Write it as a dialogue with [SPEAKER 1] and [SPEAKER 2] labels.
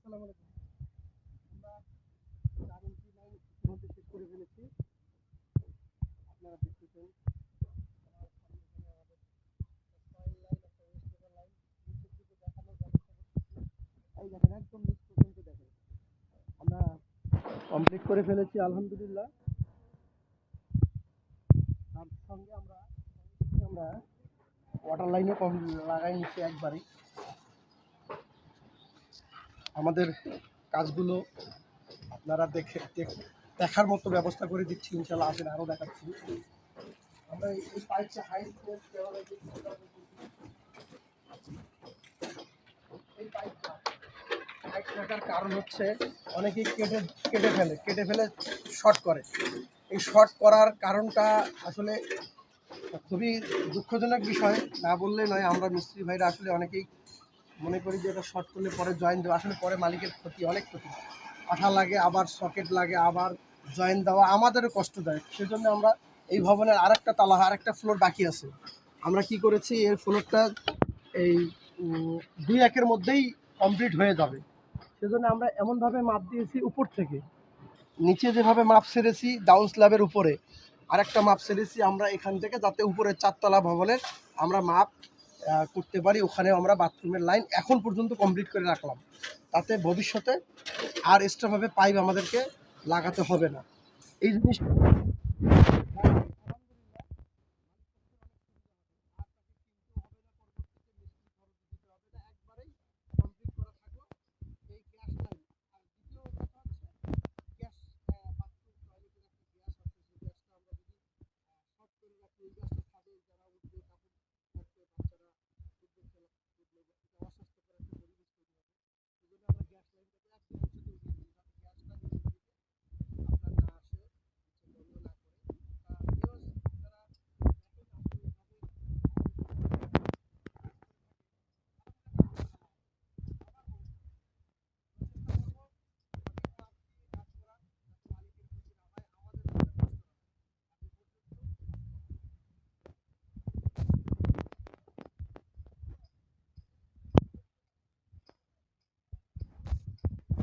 [SPEAKER 1] আসসালামু আলাইকুম। আমরা 4 ইঞ্চি লাইন ইতিমধ্যে শেষ করে ফেলেছি। আপনারা দেখতেছেন আমার সামনে এখানে আমাদের একটা সয়েল লাইন, একটা ওয়েস্ট পেপার লাইন নিচের দিকে দেখানোর ব্যবস্থা করতেছি। এই দেখেন একদম নিচ পর্যন্ত দেখেন। আমরা কমপ্লিট করে ফেলেছি আলহামদুলিল্লাহ। তার সঙ্গে আমরা ওয়াটার লাইনও লাগাই নিচ্ছি একবারেই। আমাদের কাজগুলো আপনারা দেখার মতো ব্যবস্থা করে দিচ্ছি, ইনশাল্লাহ আসেন আরও দেখাচ্ছি। আমরা এই পাইপটা হাইট এই পাইপটা হাইট রাখার কারণ হচ্ছে অনেকেই কেটে ফেলে শর্ট করে। এই শর্ট করার কারণটা আসলে খুবই দুঃখজনক বিষয়, না বললে নয়। আমরা মিস্ত্রি ভাইরা আসলে অনেকেই মনে করি যে এটা শর্ট করলে পরে জয়েন দেওয়া, আসলে পরে মালিকের ক্ষতি, অনেক ক্ষতি। আঠা লাগে, আবার সকেট লাগে, আবার জয়েন দেওয়া আমাদেরও কষ্টদায়ক। সেজন্য আমরা এই ভবনের আরেকটা তালা, আরেকটা ফ্লোর বাকি আছে। আমরা কি করেছি, এর ফ্লোরটা এই 2-1-এর মধ্যেই কমপ্লিট হয়ে যাবে। সেজন্য আমরা এমনভাবে মাপ দিয়েছি উপর থেকে, নিচে যেভাবে মাপ সেরেছি ডাউন স্ল্যাবের উপরে আরেকটা মাপ সেরেছি আমরা এখান থেকে, যাতে উপরের 4তলা ভবনের আমরা মাপ করতে পারি। ওখানে আমরা বাথরুমের লাইন এখন পর্যন্ত কমপ্লিট করে রাখলাম, তাতে ভবিষ্যতে আর এক্সট্রাভাবে পাইপ আমাদেরকে লাগাতে হবে না। এই জিনিস